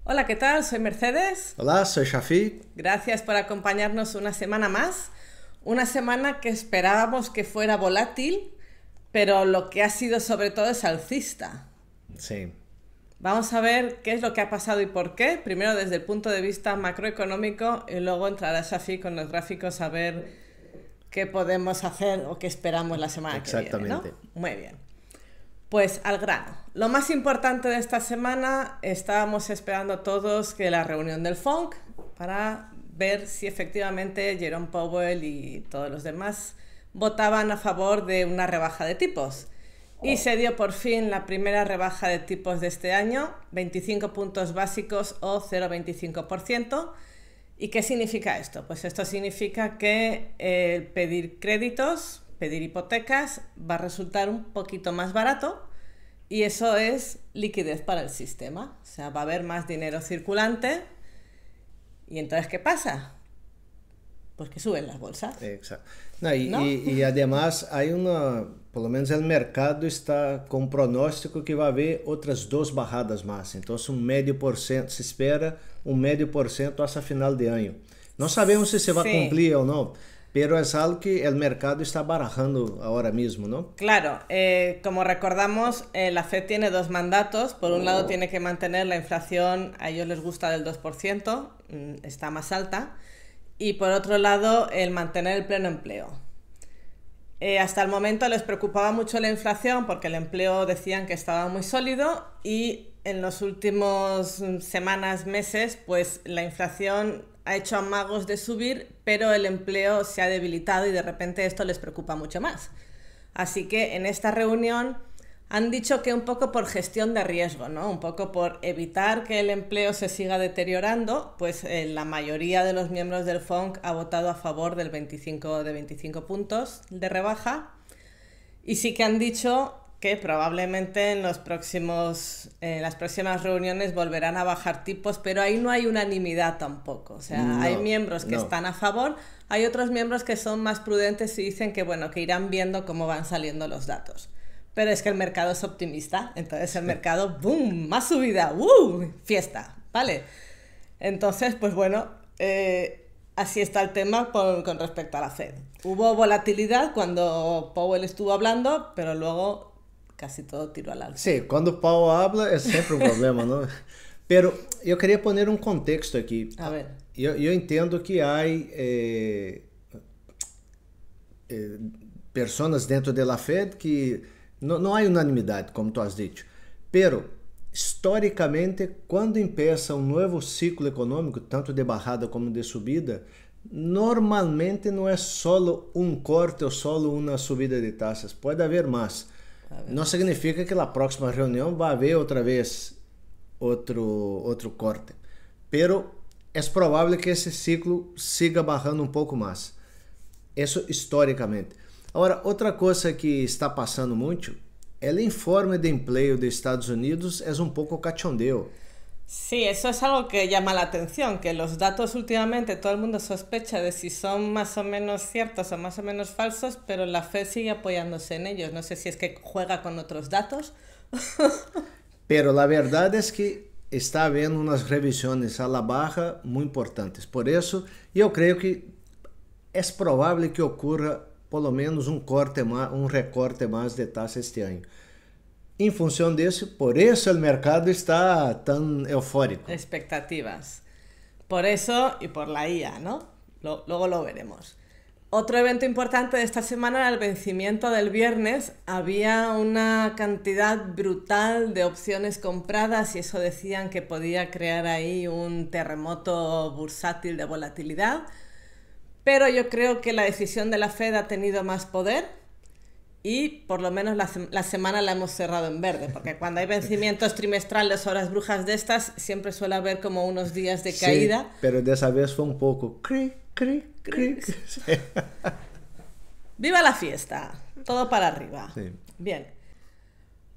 Hola, ¿qué tal? Soy Mercedes. Hola, soy Shafi. Gracias por acompañarnos una semana más. Una semana que esperábamos que fuera volátil, pero lo que ha sido sobre todo es alcista. Sí, Vamos a ver qué es lo que ha pasado y por qué. Primero desde el punto de vista macroeconómico y luego entrará Shafi con los gráficos a ver qué podemos hacer o qué esperamos la semana que viene, ¿no? exactamente. Muy bien. Pues al grano. Lo más importante de esta semana, estábamos esperando todos que la reunión del FONC para ver si efectivamente Jerome Powell y todos los demás votaban a favor de una rebaja de tipos. Y se dio por fin la primera rebaja de tipos de este año, 25 puntos básicos o 0,25%. ¿Y qué significa esto? Pues esto significa que pedir créditos, pedir hipotecas, va a resultar un poquito más barato y eso es liquidez para el sistema. O sea, va a haber más dinero circulante y entonces ¿qué pasa? Pues que suben las bolsas, Exacto. No, y, ¿no? y- y además hay una, pelo menos el mercado está com um pronóstico que vai haver outras duas barradas mais. Então, um médio por cento, se espera um médio por cento hasta final de ano. Não sabemos se vai Sí, cumprir ou não, pero es algo que el mercado está barajando ahora mismo, ¿no? claro. Como recordamos, la Fed tiene dos mandatos. Por un lado tiene que mantener la inflación, a ellos les gusta del 2%, está más alta. Y por otro lado, el mantener el pleno empleo. Hasta el momento les preocupaba mucho la inflación porque el empleo decían que estaba muy sólido y en los últimos semanas, meses, pues la inflación ha hecho amagos de subir, pero el empleo se ha debilitado y de repente esto les preocupa mucho más. Así que en esta reunión han dicho que un poco por gestión de riesgo, ¿no? Un poco por evitar que el empleo se siga deteriorando, pues la mayoría de los miembros del FONC ha votado a favor del 25 puntos de rebaja y sí que han dicho que probablemente en las próximas reuniones volverán a bajar tipos, pero ahí no hay unanimidad tampoco. O sea, hay No, miembros que no. están a favor, hay otros miembros que son más prudentes y dicen que, bueno, que irán viendo cómo van saliendo los datos. Pero es que el mercado es optimista, entonces el mercado, ¡boom!, más subida, fiesta, ¿vale? Entonces, pues bueno, así está el tema con respecto a la Fed. Hubo volatilidad cuando Powell estuvo hablando, pero luego casi todo tiró al alza. Sí, quando o Paulo habla é sempre um problema, não? Pero eu queria poner um contexto aqui. A ver. Eu entendo que há pessoas dentro da Fed que não há unanimidade, como tu has dicho. Pero, historicamente, quando empieza um novo ciclo econômico, tanto de barrada como de subida, normalmente não é só um corte ou só uma subida de taxas, pode haver mais. Não significa que na próxima reunião vai haver outra vez outro corte, pero é provável que esse ciclo siga barrando um pouco mais. Isso historicamente. Agora, outra coisa que está passando muito, o informe de emprego dos Estados Unidos é um pouco cachondeo. Sí, eso es algo que llama la atención, que los datos últimamente todo el mundo sospecha de si son más o menos ciertos o más o menos falsos, pero la Fed sigue apoyándose en ellos. No sé si es que juega con otros datos. Pero la verdade é que está havendo umas revisões a la baja muito importantes. Por isso, eu creio que é provável que ocorra pelo menos um corte mais, um recorte mais de taxa este ano. Em função disso, por isso o mercado está tão eufórico. Expectativas. Por eso y por la IA, ¿no? Luego lo veremos. Otro evento importante de esta semana era el vencimiento del viernes. Había una cantidad brutal de opciones compradas y eso decían que podía crear ahí un terremoto bursátil de volatilidad. Pero yo creo que la decisión de la Fed ha tenido más poder y por lo menos la semana la hemos cerrado en verde, porque cuando hay vencimientos trimestrales, horas brujas de estas, siempre suele haber como unos días de caída. Sí, pero dessa vez foi um pouco cri, cri, cri. ¡Viva la fiesta! Todo para arriba. Sí. Bien.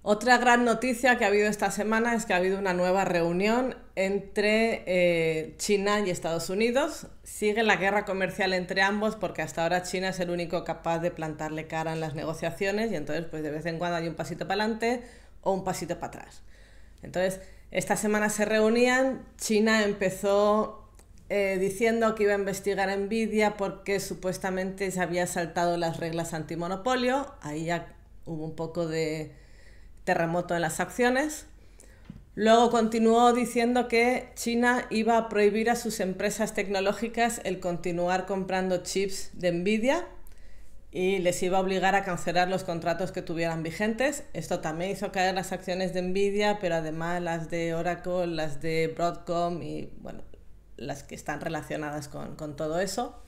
Otra gran noticia que ha habido esta semana es que ha habido una nueva reunión entre China y Estados Unidos. Sigue la guerra comercial entre ambos porque hasta ahora China es el único capaz de plantarle cara en las negociaciones y entonces pues de vez en cuando hay un pasito para adelante o un pasito para atrás. Entonces Esta semana se reunían, China empezó diciendo que iba a investigar a Nvidia porque supuestamente se había saltado las reglas antimonopolio, ahí ya hubo un poco de terremoto en las acciones. Luego continuó diciendo que China iba a prohibir a sus empresas tecnológicas el continuar comprando chips de Nvidia y les iba a obligar a cancelar los contratos que tuvieran vigentes. Esto también hizo caer las acciones de Nvidia, pero además las de Oracle, las de Broadcom y bueno, las que están relacionadas con todo eso.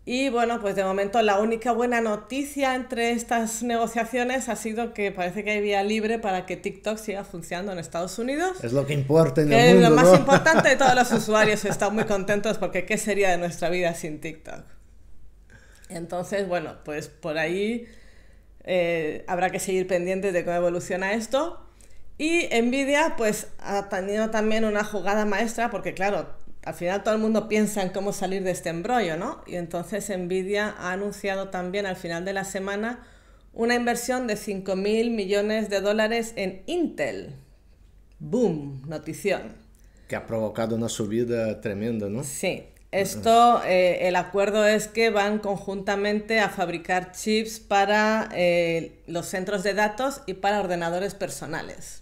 Y bueno, pues de momento la única buena noticia entre estas negociaciones ha sido que parece que hay vía libre para que TikTok siga funcionando en Estados Unidos. Es lo que importa en el mundo, mundo, lo más ¿no? importante, de todos los usuarios están muy contentos porque ¿qué sería de nuestra vida sin TikTok? Entonces, bueno, pues por ahí habrá que seguir pendientes de cómo evoluciona esto. Y Nvidia pues ha tenido también una jugada maestra porque claro, al final todo el mundo piensa en cómo salir de este embrollo, ¿no? Y entonces Nvidia ha anunciado también al final de la semana una inversión de $5.000 millones en Intel. ¡Boom! Notición. Que ha provocado una subida tremenda, ¿no? Sí. Esto, el acuerdo es que van conjuntamente a fabricar chips para los centros de datos y para ordenadores personales.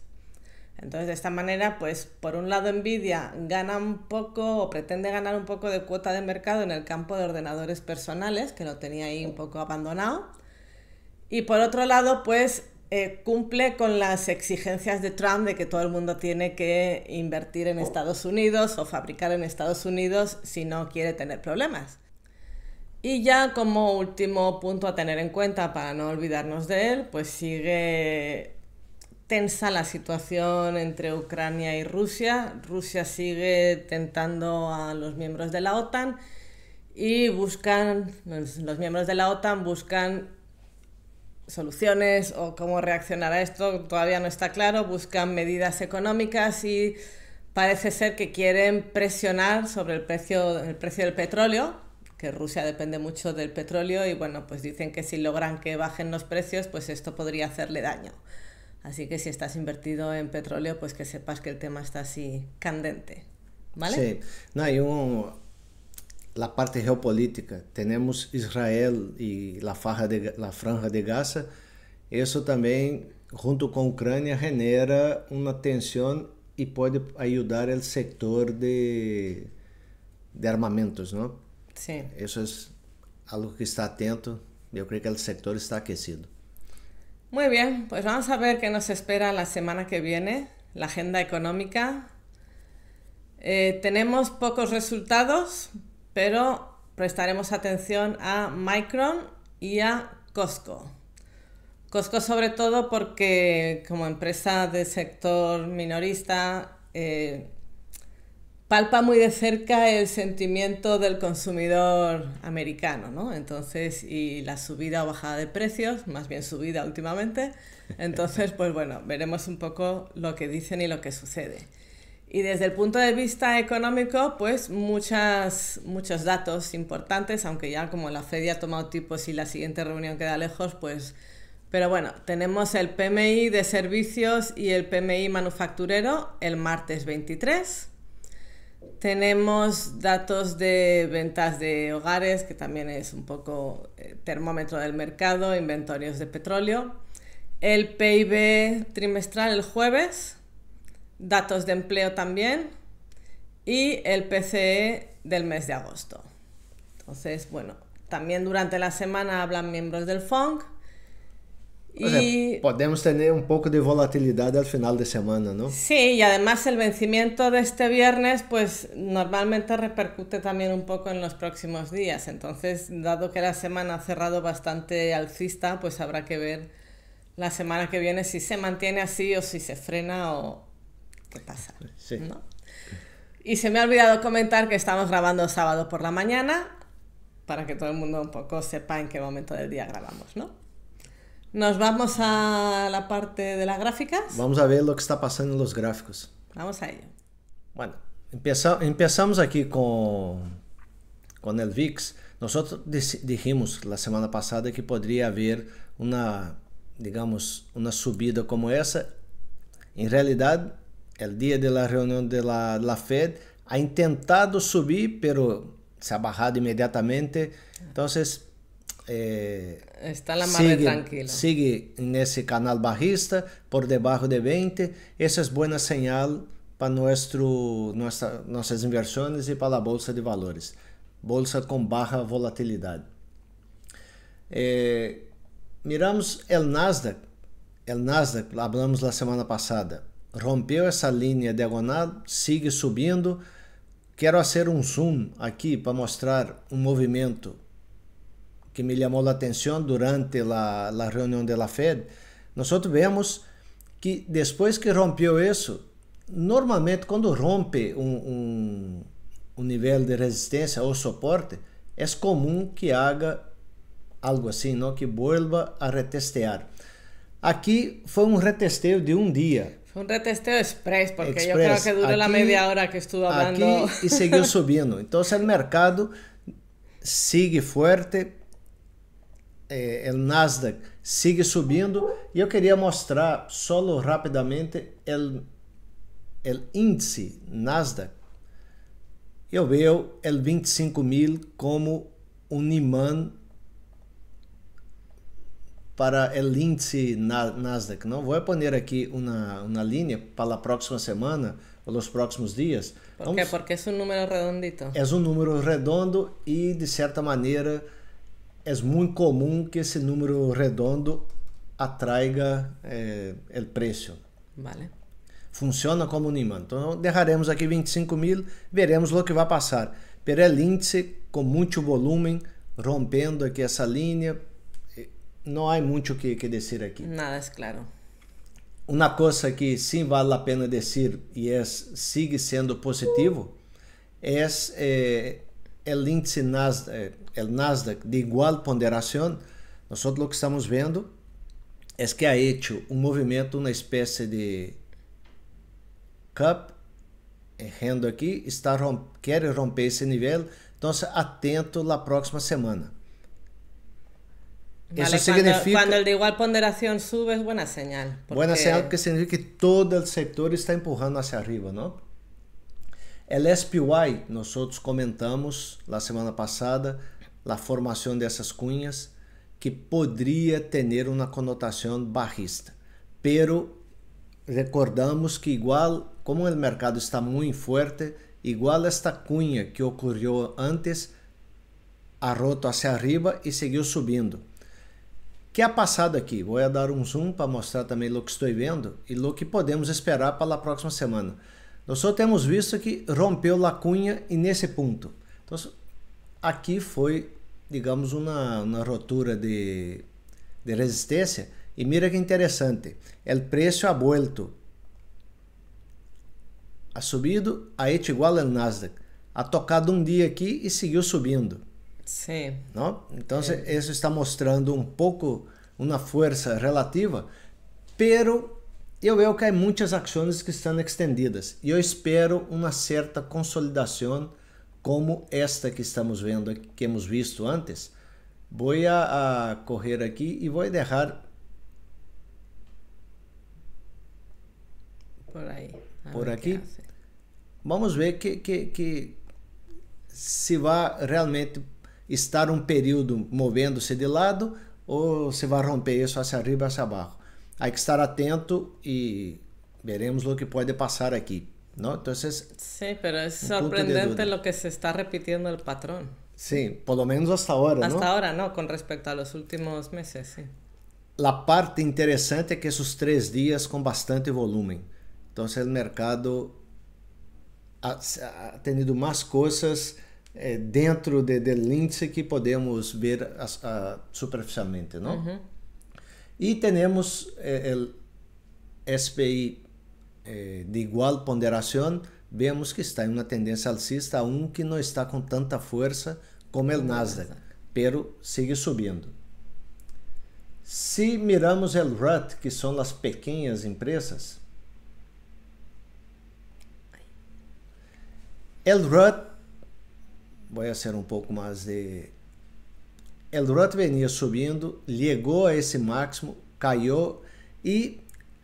Entonces, de esta manera, pues, por un lado, Nvidia gana un poco, o pretende ganar un poco de cuota de mercado en el campo de ordenadores personales, que lo tenía ahí un poco abandonado. Y por otro lado, pues, cumple con las exigencias de Trump de que todo el mundo tiene que invertir en Estados Unidos o fabricar en Estados Unidos si no quiere tener problemas. Y ya como último punto a tener en cuenta para no olvidarnos de él, pues sigue tensa la situación entre Ucrania y Rusia. Rusia sigue tentando a los miembros de la OTAN y los miembros de la OTAN buscan soluciones o cómo reaccionar a esto, todavía no está claro, buscan medidas económicas y parece ser que quieren presionar sobre el precio del petróleo, que Rusia depende mucho del petróleo y bueno, pues dicen que si logran que bajen los precios, pues esto podría hacerle daño. Así que si estás invertido en petróleo, pues que sepas que el tema está así candente, ¿vale? Sí, no, hay la parte geopolítica. Tenemos Israel y la Franja de Gaza. Eso también, junto con Ucrania, genera una tensión y puede ayudar al sector de armamentos, ¿no? Sí. Eso es algo que está atento. Yo creo que el sector está aquecido. Muy bien, pues vamos a ver qué nos espera la semana que viene, la agenda económica. Tenemos pocos resultados, pero prestaremos atención a Micron y a Costco. Costco sobre todo porque como empresa del sector minorista palpa muy de cerca el sentimiento del consumidor americano, ¿no? Entonces, y la subida o bajada de precios, más bien subida últimamente. Entonces, pues bueno, veremos un poco lo que dicen y lo que sucede. Y desde el punto de vista económico, pues muchos datos importantes, aunque ya como la Fed ya ha tomado tipos y la siguiente reunión queda lejos, pues... Pero bueno, tenemos el PMI de servicios y el PMI manufacturero el martes 23. Tenemos datos de ventas de hogares, que también es un poco termómetro del mercado, inventarios de petróleo. El PIB trimestral el jueves, datos de empleo también y el PCE del mes de agosto. Entonces, bueno, también durante la semana hablan miembros del FONC. O sea, podemos tener un poco de volatilidad al final de semana, ¿no? Sí, y además el vencimiento de este viernes, pues normalmente repercute también un poco en los próximos días. Entonces, dado que la semana ha cerrado bastante alcista, pues habrá que ver la semana que viene si se mantiene así o si se frena o qué pasa, sí, ¿no? Y se me ha olvidado comentar que estamos grabando sábado por la mañana para que todo el mundo un poco sepa en qué momento del día grabamos, ¿no? Nos vamos a la parte de las gráficas. Vamos a ver lo que está pasando en los gráficos. Vamos a ello. Bueno, empezamos aquí con el VIX. Nosotros dijimos la semana pasada que podría haber una, digamos, una subida como esa. En realidad, el día de la reunión de la Fed, ha intentado subir, pero se ha bajado inmediatamente. Entonces, está la maré tranquila. Sigue en ese canal bajista, por debajo de 20. Esa es buena señal para nuestras inversiones y para la bolsa de valores. Bolsa con baja volatilidad. Miramos el Nasdaq. El Nasdaq, hablamos la semana pasada, rompeu essa linha diagonal, sigue subindo. Quero fazer um zoom aqui para mostrar um movimento que me chamou a atenção durante a reunião da Fed. Nós vemos que depois que rompeu isso, normalmente quando rompe um nível de resistência ou suporte, é comum que haga algo assim, não? Que vuelva a retestear. Aqui foi um retesteio de um dia. Fue un retesteo express, porque yo creo que duró la media hora que estuve hablando. Aqui e seguiu subindo. Então, o mercado sigue forte, o Nasdaq sigue subindo. E eu queria mostrar só rapidamente o índice Nasdaq. Eu vejo o 25.000 como um imã para o índice Nasdaq. Não vou pôr aqui uma linha para a próxima semana ou os próximos dias. ¿Por qué? Porque é um número redondito. É um número redondo e, de certa maneira, é muito comum que esse número redondo atraiga o preço. Vale. Funciona como um imã. Então, deixaremos aqui 25.000, veremos o que vai passar. Pero o índice com muito volume, rompendo aqui essa linha. Não há muito que dizer aqui. Nada é claro. Uma coisa que sim vale a pena dizer e sigue sendo positivo é o índice Nasdaq de igual ponderação. Nós o que estamos vendo é que ha hecho um movimento, uma espécie de cup, rendo aqui, quer romper esse nível. Então, atento na próxima semana. Vale, eso significa, cuando el de igual ponderación sube es buena señal. Buena señal porque significa que todo el sector está empujando hacia arriba, ¿no? El SPY, nosotros comentamos la semana pasada la formación de esas cuñas que podría tener una connotación bajista, pero recordamos que igual, como el mercado está muy fuerte, igual esta cuña que ocurrió antes ha roto hacia arriba y siguió subindo. O que ha passado aqui? Vou dar um zoom para mostrar também o que estou vendo e o que podemos esperar para a próxima semana. Nós só temos visto que rompeu a cunha e nesse ponto. Então, aqui foi, digamos, uma ruptura de resistência. E mira que interessante, o preço ha vuelto, ha subido, ha hecho igual ao Nasdaq, ha tocado um dia aqui e seguiu subindo. Sim. ¿No? Entonces, eso está mostrando un poco una fuerza relativa, pero eu veo que hay muchas acciones que están extendidas y yo espero una cierta consolidación como esta que estamos vendo, que hemos visto antes. Voy a correr aquí y voy a dejar por aquí. Vamos ver que se vai realmente estar um período movendo-se de lado ou se vai romper isso hacia arriba, hacia abaixo. Há que estar atento e veremos o que pode passar aqui, ¿no? Entonces, sí, pero es sorprendente lo que se está repitiendo el patrón. Sí, por lo menos hasta ahora, ¿no? Hasta ahora, ¿no? Con respecto a los últimos meses, sí. La parte interessante é que esses 3 dias com bastante volume. Então, o mercado ha tenido mais coisas dentro do índice que podemos ver superficialmente, não? Uhum. E temos o SPI de igual ponderação, vemos que está em uma tendência alcista, que não está com tanta força como o Nasdaq, pero sigue subindo. Se miramos o RUT, que são as pequenas empresas, o RUT, vou fazer um pouco mais de... O RUT venia subindo, chegou a esse máximo, caiu e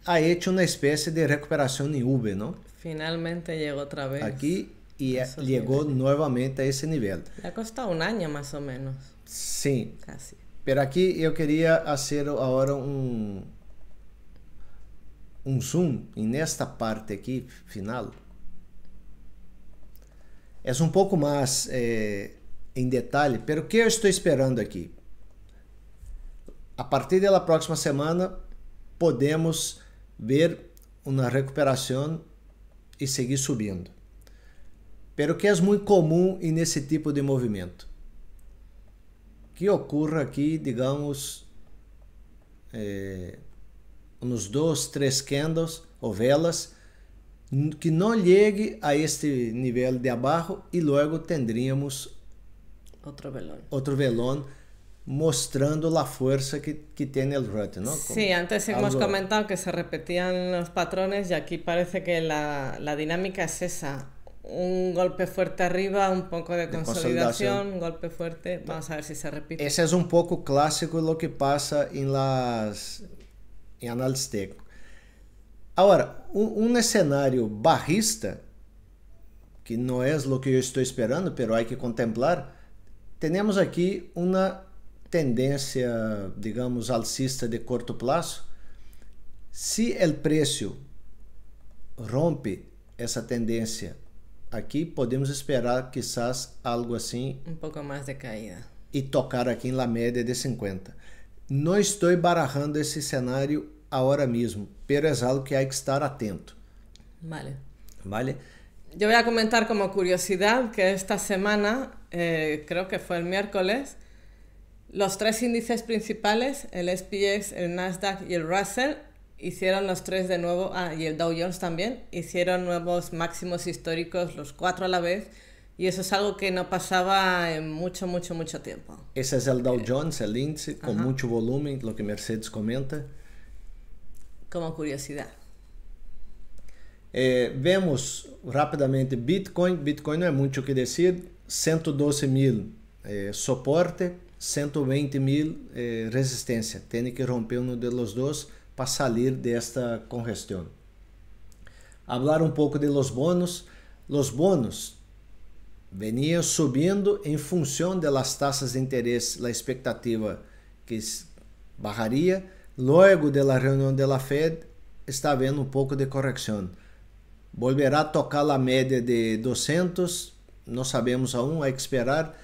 ha hecho una especie de recuperación en V, ¿no? Finalmente llegó otra vez. Aquí y llegó nuevamente a ese nivel. Le ha costado un año más o menos. Sí. Casi. Pero aquí yo quería hacer ahora un zoom en esta parte aquí final. Es un poco más en detalle, pero ¿qué estoy esperando aquí? A partir de la próxima semana podemos ver una recuperación y seguir subiendo. Pero que es muy común en ese tipo de movimiento. Que ocurra aqui, digamos, uns 2, 3 candles ou velas que não llegue a este nível de abaixo e logo tendríamos outro velón mostrando a força que tem o RUT, ¿no? Sí, antes hemos comentado que se repetían los patrones y aquí parece que la dinámica es esa. Un golpe fuerte arriba, un poco de consolidación, un golpe fuerte, vamos a ver si se repite. Ese es un poco clásico lo que pasa en análisis técnico. Ahora, un escenario bajista, que no es lo que yo estoy esperando, pero hay que contemplar, tenemos aquí una tendencia, digamos, alcista de corto plazo. Si el precio rompe esa tendencia aqui, podemos esperar quizás algo assim. Um pouco mais de caída. E tocar aqui em la média de 50. Não estou barajando esse cenário agora mesmo, pero é algo que hay que estar atento. Vale. Vale. Yo voy a comentar como curiosidad que esta semana, creo que fue el miércoles, los 3 índices principales, el SPX, el Nasdaq y el Russell, hicieron los 3 de nuevo, y el Dow Jones también, hicieron nuevos máximos históricos, los 4 a la vez, y eso es algo que no pasaba en mucho tiempo. Ese es el Dow Jones, el índice, con mucho volumen, lo que Mercedes comenta. Como curiosidad. Vemos rapidamente Bitcoin no hay mucho que decir, 112.000 soporte, 120.000 resistencia, tiene que romper uno de los dos para salir de esta congestión. Hablar un poco de los bonos venían subiendo en función de las tasas de interés, la expectativa que bajaría, luego de la reunión de la Fed está habiendo un poco de corrección. Volverá a tocar la media de 200, no sabemos aún, hay que esperar.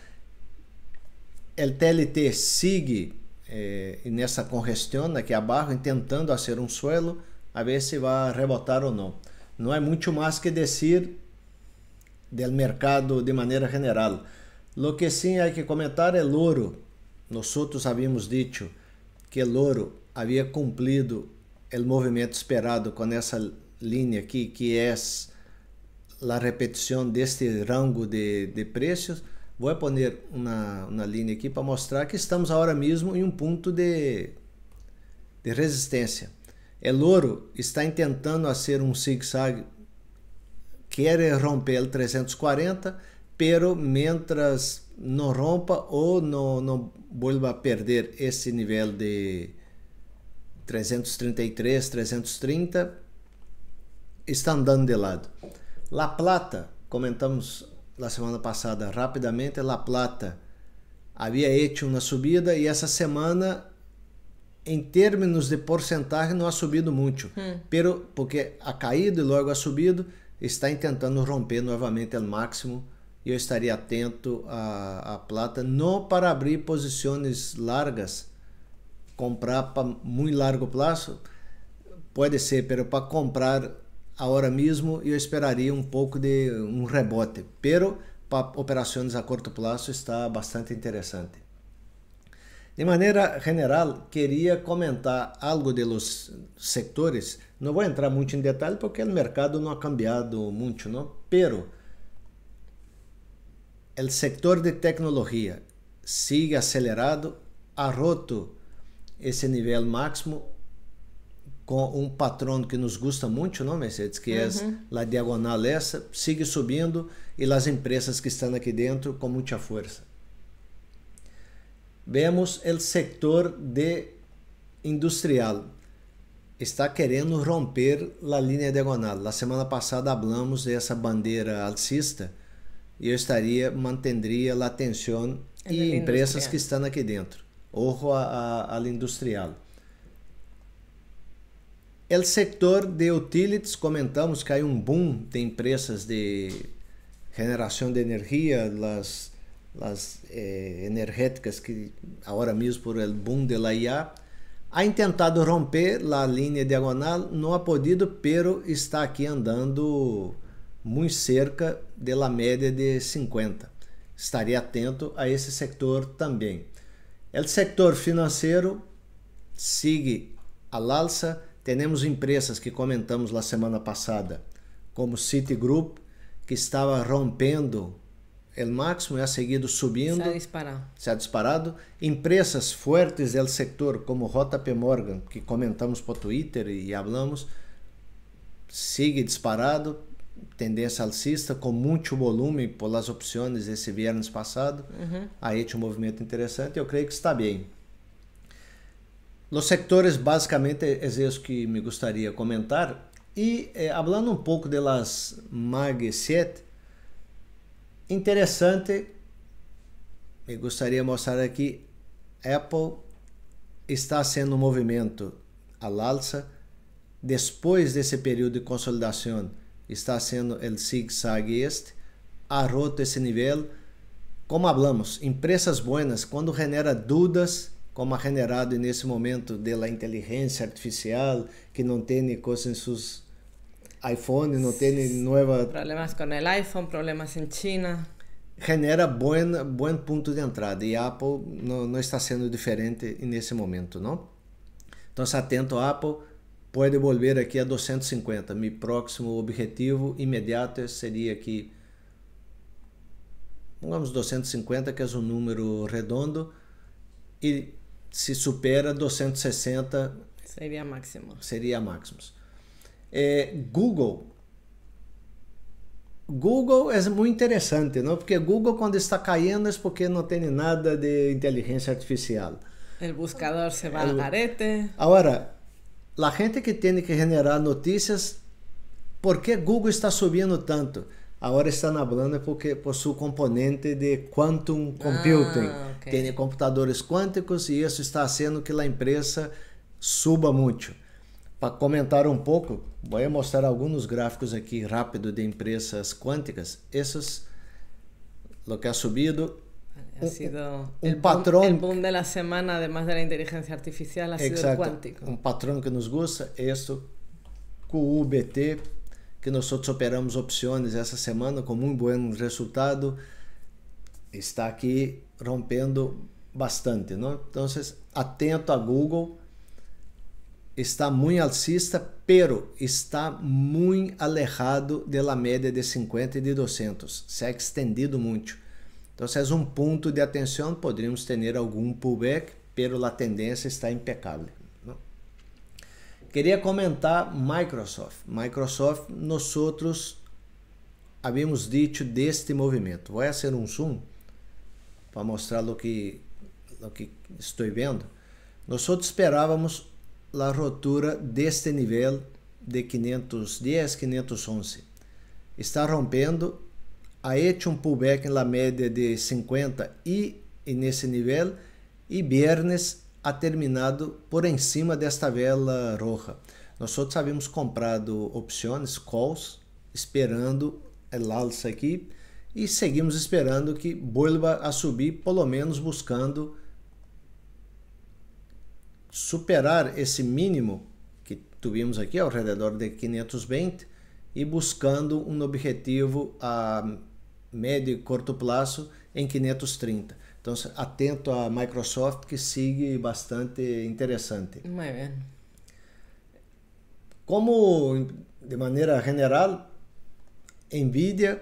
El TLT sigue en esa congestión aquí abajo, intentando hacer un suelo, a ver si va a rebotar o no. No hay mucho más que decir del mercado de manera general. Lo que sí hay que comentar el oro. Nosotros habíamos dicho que el oro había cumplido el movimiento esperado con esa línea aquí, que es la repetición de este rango de precios. Vou poner uma linha aqui para mostrar que estamos agora mesmo em um ponto de resistência. O ouro está tentando fazer um zig-zag, quer romper o 340, pero mientras não rompa ou não vuelva a perder esse nível de 333, 330, está andando de lado. La Plata, comentamos la semana pasada rapidamente, La Plata havia hecho uma subida e essa semana, em termos de porcentagem, não ha subido muito, pero porque ha caído e logo ha subido, está tentando romper novamente o máximo. Eu estaria atento a Plata, não para abrir posições largas, comprar para muito largo prazo, pode ser, pero para comprar agora mesmo eu esperaria um pouco de um rebote, pero para operações a curto prazo está bastante interessante. De maneira general, queria comentar algo de los sectores. Não vou entrar muito em detalhe porque o mercado não ha cambiado muito, não? Pero o sector de tecnologia sigue acelerado, ha roto esse nível máximo com um patrão que nos gusta muito, não, Mercedes? Que é a diagonal essa, sigue subindo e as empresas que estão aqui dentro com muita força. Vemos o sector de industrial. está querendo romper a linha diagonal. Na semana passada falamos dessa bandeira alcista e eu mantendria a atenção e empresas que estão aqui dentro. Ojo al industrial. El sector de utilities, comentamos que há boom de empresas de generação de energia, las energéticas que agora mesmo por el boom de la IA, ha intentado romper a linha diagonal, não ha podido, pero está aqui andando muito cerca de la média de 50. Estaria atento a esse sector também. O sector financeiro sigue al alza. Temos empresas que comentamos na semana passada, como Citigroup, que estava rompendo o máximo e ha seguido subindo. Se ha disparado. Empresas fortes do sector, como JP Morgan, que comentamos por Twitter e hablamos, sigue disparado, tendência alcista, com muito volume por las opções esse viernes passado. Ha hecho um movimento interessante, eu creio que está bem. Os sectores, basicamente, é isso que me gostaria de comentar. E, falando um pouco das Mag 7, interessante, me gostaria de mostrar aqui, Apple está sendo um movimento al alza, depois desse período de consolidação, está sendo o zig-zag ha roto esse nível. Como falamos, empresas buenas, quando genera dúvidas, como ha generado nesse momento da inteligência artificial, que não tem coisas em seus iPhone, não tem nova... Problemas com o iPhone, problemas em China. Genera bom ponto de entrada, e Apple não está sendo diferente nesse momento, não? Então, atento, Apple pode volver aqui a 250. Meu próximo objetivo imediato seria aqui, vamos 250, que é um número redondo, e se supera 260 seria máximo. Seria máximos. Google é muito interessante, não? Porque Google, quando está caindo, é porque não tem nada de inteligência artificial. O buscador se vai al garete. Agora, a gente que tem que generar notícias, por que Google está subindo tanto? Agora estão falando porque por seu componente de quantum computing. Okay. Tem computadores quânticos e isso está fazendo que a empresa suba muito. Para comentar um pouco, vou mostrar alguns gráficos aqui rápido de empresas quânticas. Esses, o que ha subido. Ha sido patrón. El boom de la semana, además de la inteligencia artificial, ha sido el cuántico. Um patrão que nos gusta, isso, QUBT, que nós operamos opções essa semana com muito bom resultado, está aqui rompendo bastante, não? Então, atento a Google, está muito alcista, pero está muito alejado da média de 50 e de 200, se ha extendido muito. Então, é um ponto de atenção, poderíamos ter algum pullback, pero a tendência está impecável. Queria comentar Microsoft. Microsoft, nós havíamos dito deste movimento. Vou fazer um zoom para mostrar o que estou vendo. Nós esperávamos a ruptura deste nível de 510, 511. Está rompendo, ha hecho um pullback na média de 50 e nesse nível, e viernes ha terminado por em cima desta vela roja. Nós havíamos comprado opções, calls, esperando o alça aqui, e seguimos esperando que vuelva a subir, pelo menos buscando superar esse mínimo que tivemos aqui ao redor de 520 e buscando um objetivo a médio e curto prazo em 530. Então, atento a Microsoft, que sigue bastante interessante. Muito bem. Como, de maneira geral, Nvidia,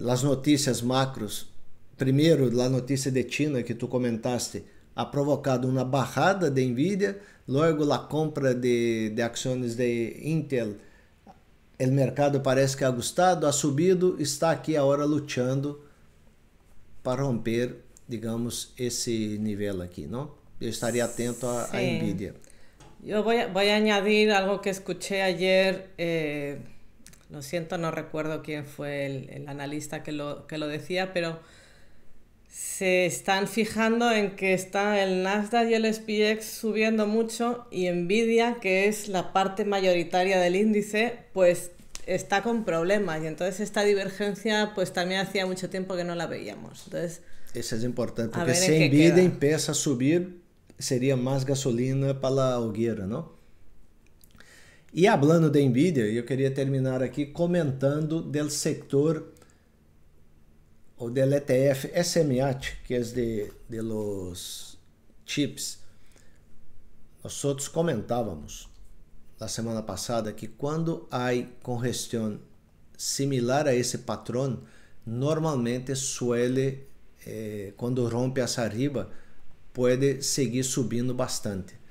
as notícias macros, primeiro, a notícia de China que tu comentaste, ha provocado uma bajada de Nvidia, logo a compra de ações de Intel. O mercado parece que ha gostado, ha subido, está aqui agora lutando para romper, digamos, esse nível aqui, não? eu estaria atento a Sí. Nvidia. Yo voy a añadir algo que escuché ayer. Lo siento, no recuerdo quién fue el analista que lo decía, pero se están fijando en que está el Nasdaq y el SPX subiendo mucho y Nvidia, que es la parte mayoritaria del índice, pues está con problemas. Y entonces esta divergencia pues también hacía mucho tiempo que no la veíamos. Entonces, Isso é importante, a porque ver se en qué Nvidia queda. empieza a subir, seria mais gasolina para a hogueira, não? E hablando de Nvidia, eu queria terminar aqui comentando do setor o del ETF SMH, que é de los chips. Nós comentávamos la semana passada que quando há congestão similar a esse patrão, normalmente suele, quando rompe hacia arriba, pode seguir subindo bastante.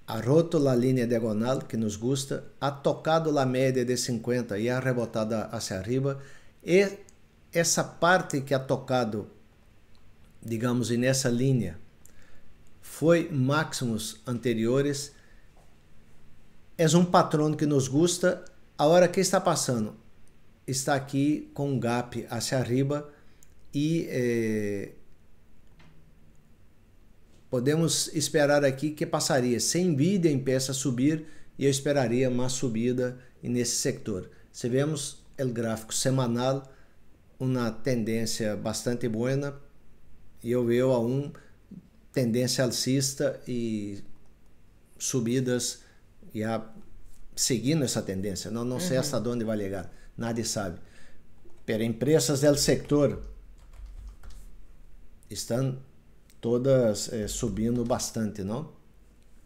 Ha roto la línea diagonal que nos gusta, ha tocado la média de 50 e ha rebotado hacia arriba. E essa parte que ha tocado, digamos, nessa linha, foi máximos anteriores. É um patrão que nos gusta. Agora, o que está passando? Está aqui com um gap hacia arriba e podemos esperar aqui que passaria. Se Nvidia empieza a subir, eu esperaria mais subida nesse setor. Se vemos o gráfico semanal, uma tendência bastante boa, e eu vejo tendência alcista e subidas já seguindo essa tendência. Não sei hasta onde vai chegar, nadie sabe. Pero empresas do setor estão todas subindo bastante, não?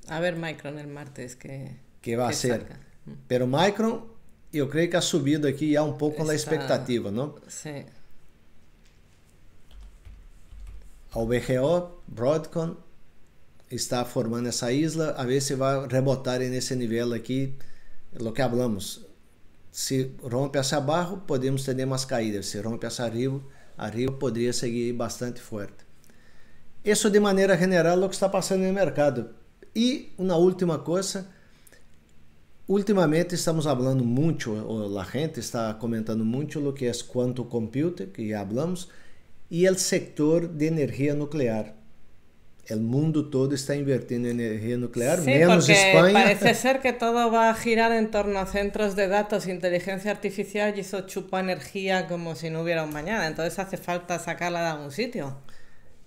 A ver Micron el martes Que vai ser. saca. Pero Micron, eu creio que a subida aqui há pouco na Está- expectativa, não? Sí. O BGO, Broadcom, está formando essa isla, a ver se vai rebotar nesse nível aqui, o que hablamos. Se rompe hacia abaixo, podemos ter mais caídas. Se rompe hacia arriba, poderia seguir bastante forte. Isso de maneira geral é o que está passando no mercado. E uma última coisa, ultimamente estamos falando muito, ou a gente está comentando muito o que é quantum computing, que já hablamos, e o setor de energia nuclear. O mundo todo está invirtiendo en energía nuclear, Sí, menos porque España. parece ser que todo va a girar en torno a centros de datos, inteligencia artificial, y eso chupa energía como si no hubiera un mañana. Entonces hace falta sacarla de algún sitio.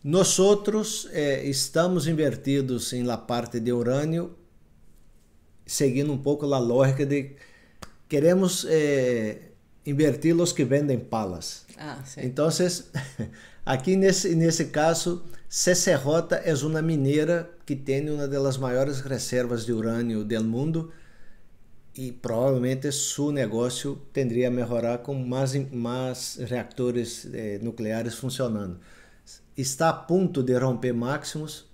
Nosotros estamos invertidos en la parte de uranio, seguindo un poco la lógica de queremos invertir los que venden palas. Ah, sí. Entonces, aqui nesse caso, CCJ é uma mineira que tem uma das maiores reservas de urânio do mundo e provavelmente seu negócio tenderia a melhorar com mais reatores nucleares funcionando. Está a ponto de romper máximos.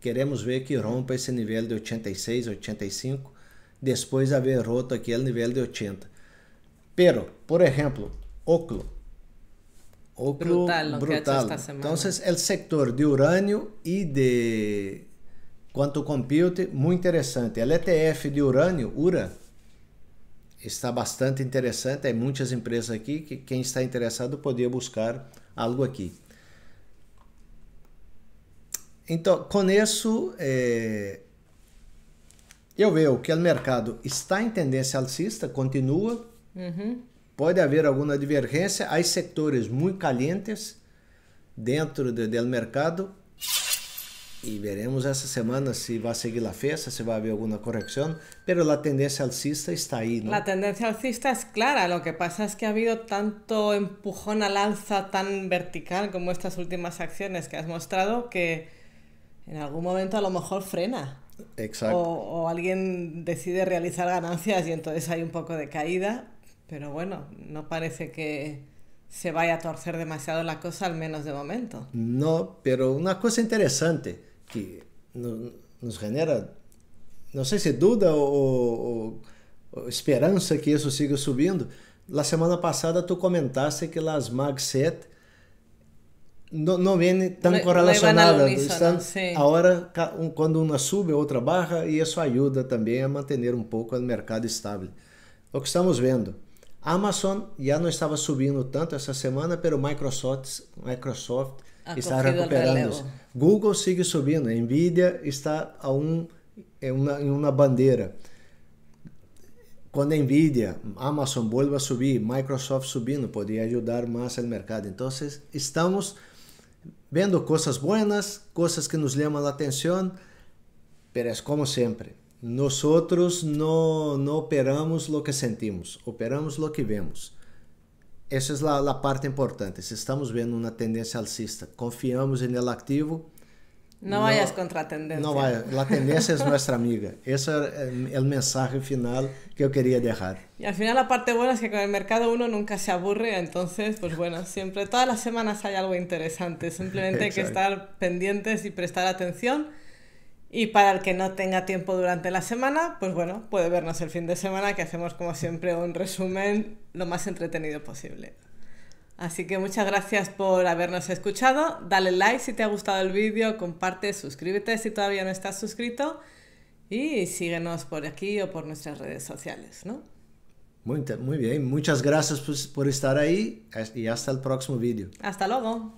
Queremos ver que rompa esse nível de 86, 85, depois de haver roto aquele nível de 80. Pero, por exemplo, Oklo. Brutal lo que ha hecho esta semana. Entonces, el sector de uranio y de quantum computing, muy interesante. El ETF de uranio, URA, está bastante interessante. Há muitas empresas aqui que quem está interessado poderia buscar algo aqui. Então, com isso, eu vejo que o mercado está em tendência alcista, continua. Pode haver alguma divergência. Há setores muito calientes dentro do mercado. E veremos essa semana se vai seguir a festa, se vai haver alguma correção. Pero a tendência alcista está aí, ¿no? La tendencia alcista es clara, lo que pasa es que ha habido tanto empujón al alza tan vertical como estas últimas acciones que has mostrado que en algún momento a lo mejor frena. Exacto. O alguien decide realizar ganancias y entonces hay un poco de caída, pero bueno, no parece que se vaya a torcer demasiado la cosa, al menos de momento. No, pero una cosa interesante que nos genera, não sei se dúvida ou esperança que isso siga subindo. La semana passada tu comentaste que as Mag 7 no viene tan no iban al correlacionada. unísono, sí. Ahora, cuando una sube, otra baja, y eso ayuda también a mantener un poco el mercado estable. Lo que estamos viendo, Amazon ya no estaba subiendo tanto esa semana, pero Microsoft está recuperándose. Google sigue subiendo, Nvidia está aún en una bandera. Cuando Nvidia, Amazon vuelva a subir, Microsoft subindo, podría ayudar más al mercado. Entonces, estamos viendo cosas buenas, cosas que nos llaman la atención, pero es como siempre. Nosotros no operamos lo que sentimos, operamos lo que vemos. Esa es la parte importante. Si estamos viendo una tendencia alcista, confiamos en el activo. No vayas contra tendencia. No vaya, la tendencia es nuestra amiga. Ese es el mensaje final que yo quería dejar. Y al final la parte buena es que con el mercado uno nunca se aburre, entonces, pues bueno, siempre, todas las semanas hay algo interesante. Simplemente hay que estar pendientes y prestar atención. Y para el que no tenga tiempo durante la semana, pues bueno, puede vernos el fin de semana, que hacemos como siempre un resumen lo más entretenido posible. Así que muchas gracias por habernos escuchado. Dale like si te ha gustado el vídeo, comparte, suscríbete si todavía no estás suscrito y síguenos por aquí o por nuestras redes sociales, ¿no? Muy bien, muchas gracias por estar ahí y hasta el próximo vídeo. Hasta luego.